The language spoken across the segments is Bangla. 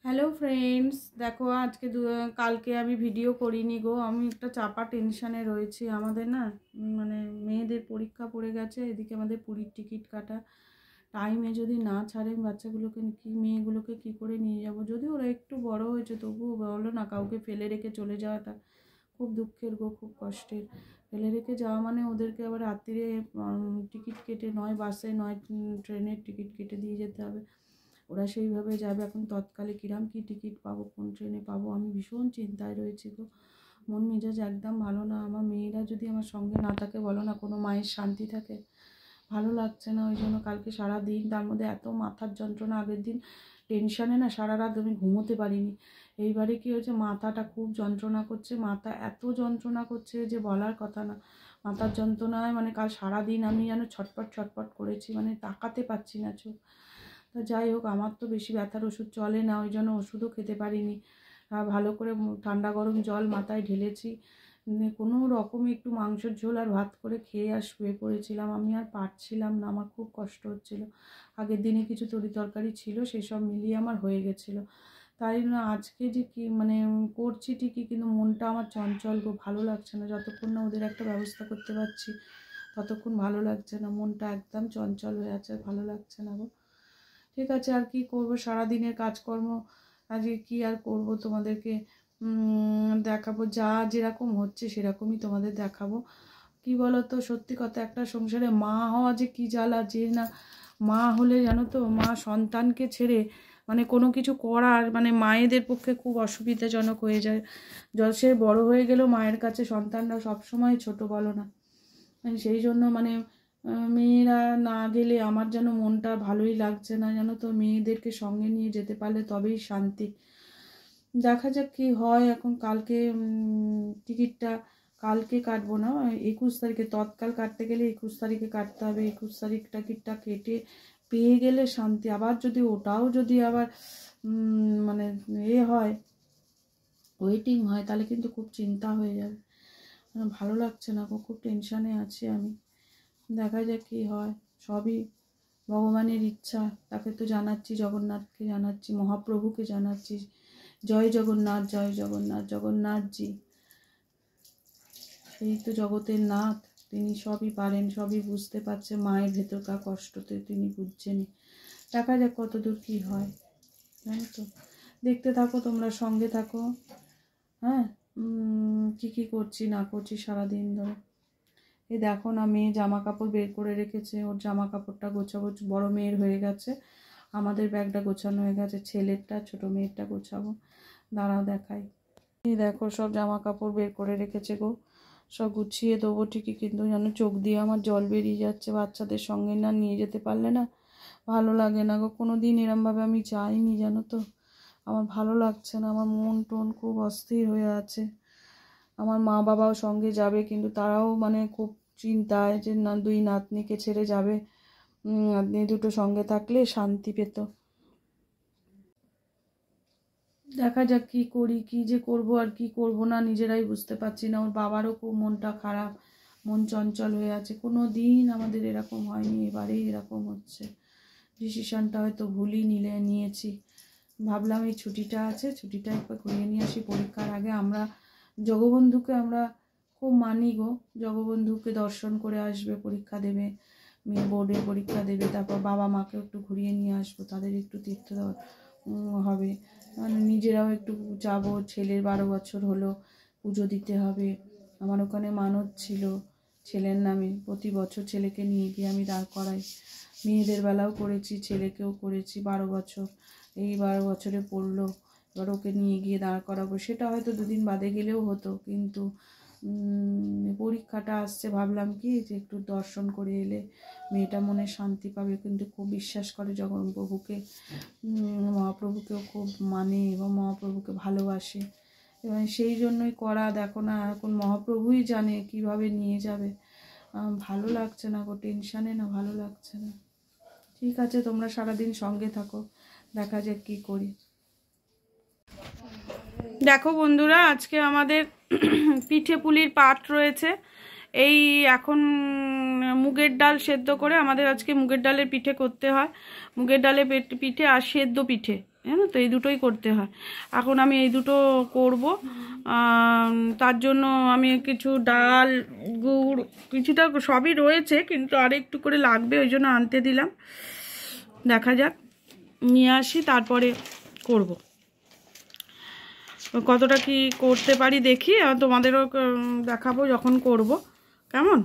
হ্যালো ফ্রেন্ডস, দেখো আজকে কালকে আমি ভিডিও করিনি গো। আমি একটা চাপা টেনশানে রয়েছি। আমাদের না মানে মেয়েদের পরীক্ষা পড়ে গেছে, এদিকে আমাদের পুরীর টিকিট কাটা। টাইমে যদি না ছাড়েন বাচ্চাগুলোকে মেয়েগুলোকে কি করে নিয়ে যাব? যদি ওরা একটু বড় হয়েছে তবুও বলো না, কাউকে ফেলে রেখে চলে যাওয়াটা খুব দুঃখের গো, খুব কষ্টের। ফেলে রেখে যাওয়া মানে ওদেরকে আবার রাত্রিরে টিকিট কেটে, নয় বাসে নয় ট্রেনের টিকিট কেটে দিয়ে যেতে হবে। ওরা সেইভাবে যাবে। এখন তৎকালে কিরাম কি টিকিট পাবো, কোন ট্রেনে পাবো, আমি ভীষণ চিন্তায় রয়েছি গো। মন মেজাজ একদম ভালো না। আমার মেয়েরা যদি আমার সঙ্গে না থাকে, বলো না কোনো মায়ের শান্তি থাকে? ভালো লাগছে না। ওই জন্য কালকে সারা দিন, তার মধ্যে এত মাথার যন্ত্রণা, আগের দিন টেনশানে না সারা রাত আমি ঘুমোতে পারিনি। এইবারে কি হয়েছে, মাথাটা খুব যন্ত্রণা করছে। মাথা এত যন্ত্রণা করছে যে বলার কথা না। মাথার যন্ত্রণায় মানে কাল সারা দিন আমি যেন ছটপট ছটপট করেছি, মানে তাকাতে পারছি না চোখ। তা যাই হোক, আমার তো বেশি ব্যথার ওষুধ চলে না, ওই জন্য ওষুধও খেতে পারিনি। ভালো করে ঠান্ডা গরম জল মাথায় ঢেলেছি, কোনো রকমে একটু মাংসের ঝোল আর ভাত করে খেয়ে আর শুয়ে পড়েছিলাম। আমি আর পারছিলাম না, আমার খুব কষ্ট হচ্ছিল। আগের দিনে কিছু তরি তরকারি ছিল, সেসব মিলিয়ে আমার হয়ে গেছিলো। তাই না আজকে যে কি মানে করছি ঠিকই, কিন্তু মনটা আমার চঞ্চল গো, ভালো লাগছে না। যতক্ষণ না ওদের একটা ব্যবস্থা করতে পারছি ততক্ষণ ভালো লাগছে না। মনটা একদম চঞ্চল হয়ে আছে, ভালো লাগছে না গো। ঠিক আছে, আর কি করব, সারাদিনের কাজকর্ম আজকে কি আর করব, তোমাদেরকে দেখাবো। যা যেরকম হচ্ছে সেরকমই তোমাদের দেখাবো। কি বলো তো, সত্যি কথা, একটা সংসারে মা হওয়া যে কি জ্বালা। যে না মা হলে জানো তো, মা সন্তানকে ছেড়ে মানে কোনো কিছু করার মানে মায়েদের পক্ষে খুব অসুবিধাজনক হয়ে যায়। সে বড় হয়ে গেলেও মায়ের কাছে সন্তানরা সবসময় ছোট, বলো না? সেই জন্য মানে মেয়েরা না গেলে আমার যেন মনটা ভালোই লাগছে না, জানো তো। মেয়েদেরকে সঙ্গে নিয়ে যেতে পারলে তবেই শান্তি। দেখা যাক কি হয়। এখন কালকে টিকিটটা কালকে কাটবো না, 21 তারিখে। তৎকাল কাটতে গেলে 21 তারিখে কাটতে হবে। 21 তারিখ টিকিটটা কেটে পেয়ে গেলে শান্তি। আবার যদি ওটাও যদি আবার মানে হয়, ওয়েটিং হয়, তাহলে কিন্তু খুব চিন্তা হয়ে যাবে। ভালো লাগছে না, খুব টেনশানে আছি আমি। দেখা যাক কি হয়। সবই ভগবানের ইচ্ছা। তাকে তো জানাচ্ছি, জগন্নাথকে জানাচ্ছি, মহাপ্রভুকে জানাচ্ছি, জয় জগন্নাথ, জয় জগন্নাথ। জগন্নাথজি সেই তো জগতের নাথ, তিনি সবই পারেন, সবই বুঝতে পারছে। মায়ের ভেতরকার কষ্টতে তিনি বুঝছেনই। দেখা যাক কতদূর কি হয়, জানো তো। দেখতে থাকো, তোমরা সঙ্গে থাকো। হ্যাঁ, কী করছি না করছি সারাদিন ধরে। এই দেখো না, মেয়ে জামা কাপড় বের করে রেখেছে, ওর জামা কাপড়টা গোছাবো। বড় মেয়ের হয়ে গেছে, আমাদের ব্যাগটা গোছানো হয়ে গেছে, ছেলেরটা, ছোট মেয়েরটা গোছাবো। দাঁড়াও দেখাই। এই দেখো সব জামা কাপড় বের করে রেখেছে গো, সব গুছিয়ে দেবো ঠিকই, কিন্তু যেন চোখ দিয়ে আমার জল বেরিয়ে যাচ্ছে। বাচ্চাদের সঙ্গে না নিয়ে যেতে পারলে না ভালো লাগে না গো। কোনো দিন এরমভাবে আমি যাইনি, জানো তো। আমার ভালো লাগছে না, আমার মন টন খুব অস্থির হয়ে আছে। আমার মা বাবাও সঙ্গে যাবে, কিন্তু তারাও মানে খুব চিন্তায় যে না, দুই নাতনিকে ছেড়ে যাবে। নাতনি দুটো সঙ্গে থাকলে শান্তি পেত। দেখা যাক কি করি, কি যে করব আর কি করব না নিজেরাই বুঝতে পারছি না। ওর বাবারও খুব মনটা খারাপ, মন চঞ্চল হয়ে আছে। কোনো দিন আমাদের এরকম হয়নি, এবারেই এরকম হচ্ছে। ডিসিশনটা হয়তো ভুলই নিয়েছি। ভাবলাম এই ছুটিটা আছে, ছুটিটা একবার ঘুরিয়ে নিয়ে আসি পরীক্ষার আগে। আমরা জগবন্ধুকে আমরা খুব মানি গো। জগবন্ধুকে দর্শন করে আসবে, পরীক্ষা দেবে, মেয়ে বোর্ডের পরীক্ষা দেবে, তারপর বাবা মাকে একটু ঘুরিয়ে নিয়ে আসবো, তাদের একটু তীর্থ হবে, মানে নিজেরাও একটু যাবো। ছেলের 12 বছর হলো, পুজো দিতে হবে। আমার ওখানে মানত ছিল ছেলের নামে, প্রতি বছর ছেলেকে নিয়ে গিয়ে আমি দাঁড় করাই। মেয়েদের বেলাও করেছি, ছেলেকেও করেছি। 12 বছর, এই 12 বছরে পড়লো, এবার ওকে নিয়ে গিয়ে দাঁড় করাবো। সেটা হয়তো দুদিন বাদে গেলেও হতো, কিন্তু পরীক্ষাটা আসছে, ভাবলাম কি যে একটু দর্শন করে এলে মেয়েটা মনে শান্তি পাবে। কিন্তু খুব বিশ্বাস করে জগন্নাথপ্রভুকে, মহাপ্রভুকেও খুব মানে এবং মহাপ্রভুকে ভালোবাসে, এবং সেই জন্যই করা। দেখো না, এখন মহাপ্রভুই জানে কিভাবে নিয়ে যাবে। ভালো লাগছে না গো, টেনশানে না ভালো লাগছে না। ঠিক আছে, তোমরা সারাদিন সঙ্গে থাকো, দেখা যাক কী করি। দেখো বন্ধুরা, আজকে আমাদের পিঠে পুলির পাট রয়েছে। এই এখন মুগের ডাল সেদ্ধ করে আমাদের আজকে মুগের ডালের পিঠে করতে হয়। মুগের ডালের পিঠে আর সেদ্ধ পিঠে, জানো তো, এই দুটোই করতে হয়। এখন আমি এই দুটো করব। তার জন্য আমি কিছু ডাল, গুড়, কিছুটা সবই রয়েছে, কিন্তু আর একটু করে লাগবে, ওই জন্য আনতে দিলাম। দেখা যাক, নিয়ে আসি, তারপরে করব। কতটা কি করতে পারি দেখি, আর তোমাদেরও দেখাবো যখন করব। কেমন?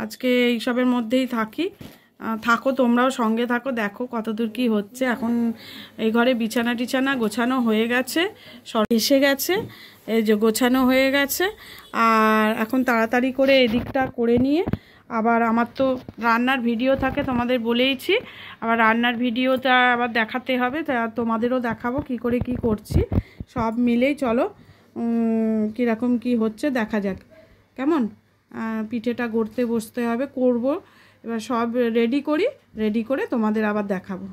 আজকে এইসবের মধ্যেই থাকো, তোমরাও সঙ্গে থাকো, দেখো কতদূর কি হচ্ছে। এখন এই ঘরে বিছানা টিছানা গোছানো হয়ে গেছে, সব এসে গেছে, এই যে গোছানো হয়ে গেছে। আর এখন তাড়াতাড়ি করে এদিকটা করে নিয়ে, আবার আমার তো রান্নার ভিডিও থাকে, তোমাদের বলেইছি, আবার রান্নার ভিডিওটা আবার দেখাতে হবে, তা তোমাদেরও দেখাবো কি করে কি করছি। সব মিলেই চলো কীরকম কি হচ্ছে দেখা যাক। কেমন? পিঠেটা গড়তে বসতে হবে, করব। এবার সব রেডি করে তোমাদের আবার দেখাবো।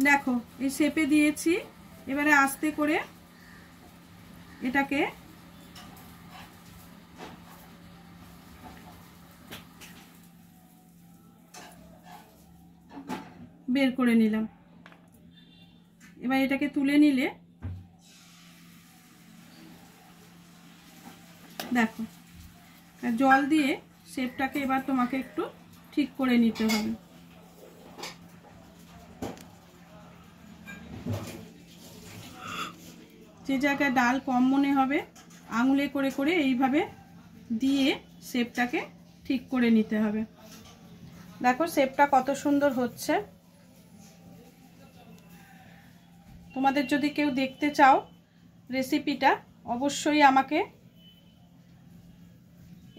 দেখো, এই শেপে দিয়েছি। এবারে আস্তে করে এটাকে বের করে নিলাম। এবার এটাকে তুলে নিলে দেখো, জল দিয়ে শেপটাকে এবার তোমাকে একটু ঠিক করে নিতে হবে। যে জায়গায় ডাল কম মনে হবে, আঙুলে করে করে এইভাবে দিয়ে শেপটাকে ঠিক করে নিতে হবে। দেখো শেপটা কত সুন্দর হচ্ছে। তোমাদের যদি কেউ দেখতে চাও রেসিপিটা, অবশ্যই আমাকে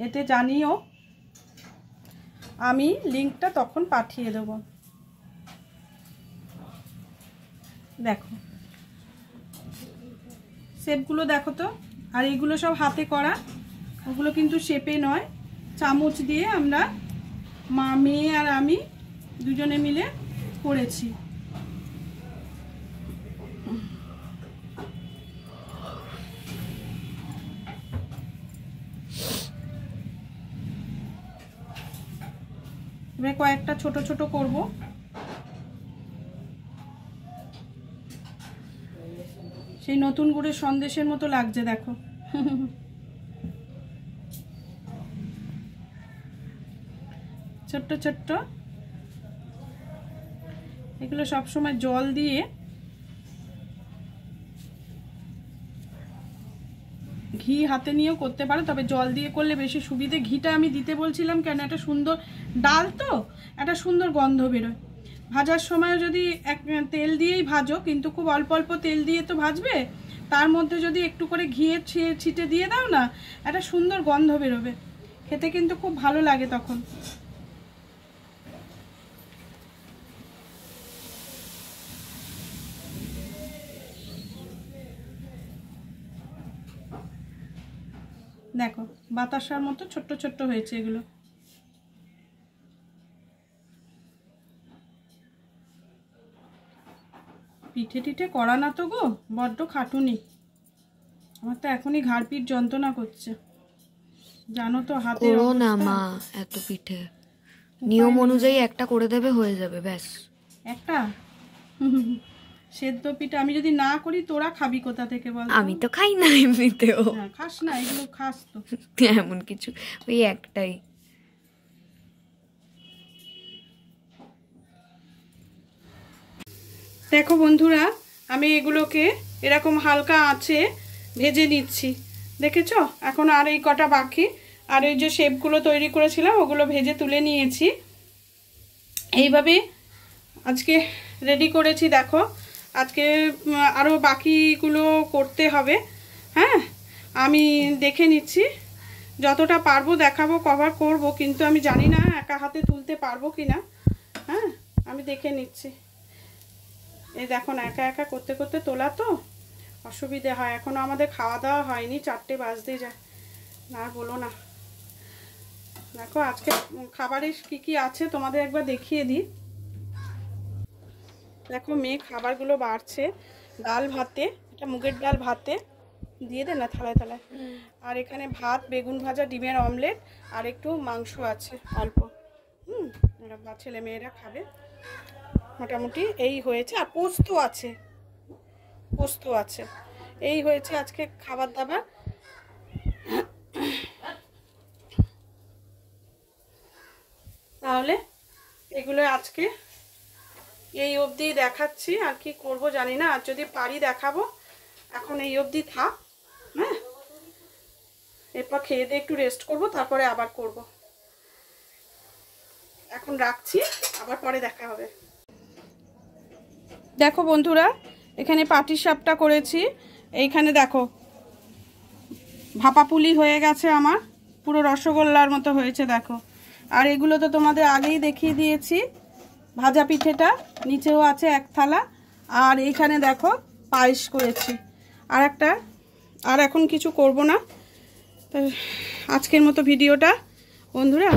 এতে জানিও, আমি লিঙ্কটা তখন পাঠিয়ে দেব। দেখো শেপগুলো দেখো তো, আর এইগুলো সব হাতে করা, ওগুলো কিন্তু শেপে নয়, চামচ দিয়ে আমরা মেয়ে আর আমি দুজনে মিলে করেছি। এবার কয়েকটা ছোট ছোট করব। সেই নতুন গুড়ের সন্দেশের মতো লাগছে দেখো। ছোট্ট ছোট্ট, এগুলো সবসময় জল দিয়ে ঘি হাতে নিয়েও করতে পারো, তবে জল দিয়ে করলে বেশি সুবিধে। ঘিটা আমি দিতে বলছিলাম কেন, একটা সুন্দর ডাল তো, একটা সুন্দর গন্ধ বেরোয়। ভাজার সময় যদি তেল দিয়েই ভাজো, কিন্তু খুব অল্প অল্প তেল দিয়ে তো ভাজবে, তার মধ্যে যদি একটু করে ঘিয়ের ছিটে দিয়ে দাও না, একটা সুন্দর গন্ধ বেরোবে, খেতে কিন্তু খুব ভালো লাগে তখন। দেখো বাতাসার মতো ছোট্ট ছোট্ট হয়েছে এগুলো। পিঠে টিঠে করা না তো গো, বড্ড খাটুনি। আমার তো এখনই ঘাড় পিঠ যন্ত্রণা করছে, জানো তো। হাতে করো না মা, এত পিঠে নিয়ম অনুযায়ী একটা করে দেবে, হয়ে যাবে ব্যাস। একটা সেদ্ধ পিঠে আমি যদি না করি, তোরা খাবি কোথা থেকে বল? আমি তো খাই না এমনিতেও। খাস না, এগুলো খাস তো। এমন কিছু, ওই একটাই। দেখো বন্ধুরা, আমি এগুলোকে এরকম হালকা আঁচে ভেজে নিচ্ছি, দেখেছো? এখন আর এই কটা বাকি, আর এই যে শেপগুলো তৈরি করেছিলাম ওগুলো ভেজে তুলে নিয়েছি। এইভাবে আজকে রেডি করেছি। দেখো আজকে আরও বাকিগুলো করতে হবে। হ্যাঁ, আমি দেখে নিচ্ছি, যতটা পারবো দেখাবো, কভার করব, কিন্তু আমি জানি না একা হাতে তুলতে পারবো কি না। হ্যাঁ, আমি দেখে নিচ্ছি। এই দেখো না, একা একা করতে করতে তোলা তো অসুবিধে হয়। এখনও আমাদের খাওয়া দাওয়া হয়নি, 4টে বাজতে যায়, আর বলো না। দেখো আজকে খাবারে কি কি আছে তোমাদের একবার দেখিয়ে দিই। দেখো মেয়ে খাবারগুলো বাড়ছে। ডাল ভাতে, এটা মুগের ডাল ভাতে দিয়ে দে না থালায় থালায়। আর এখানে ভাত, বেগুন ভাজা, ডিমের অমলেট, আর একটু মাংস আছে অল্প। ছেলে মেয়েরা খাবে। মোটামুটি এই হয়েছে। আর পোস্ত আছে, পোস্ত আছে। এই হয়েছে আজকে খাবার দাবার। তাহলে এগুলো আজকে এই অবধি দেখাচ্ছি, আর কি করব জানি না। আর যদি পারি দেখাবো, এখন এই অবধি থাক। হ্যাঁ, এরপর খেয়ে দিয়ে একটু রেস্ট করব, তারপরে আবার করব। এখন রাখছি, আবার পরে দেখা হবে। দেখো বন্ধুরা, এখানে পাটিসাপটা করেছি। এইখানে দেখো ভাপা পুলি হয়ে গেছে আমার, পুরো রসগোল্লার মতো হয়েছে দেখো। আর এগুলো তো তোমাদের আগেই দেখিয়ে দিয়েছি। ভাজা পিঠেটা নিচেও আছে এক থালা। আর এইখানে দেখো পায়েস করেছি আর একটা। আর এখন কিছু করব না। তো আজকের মতো ভিডিওটা বন্ধুরা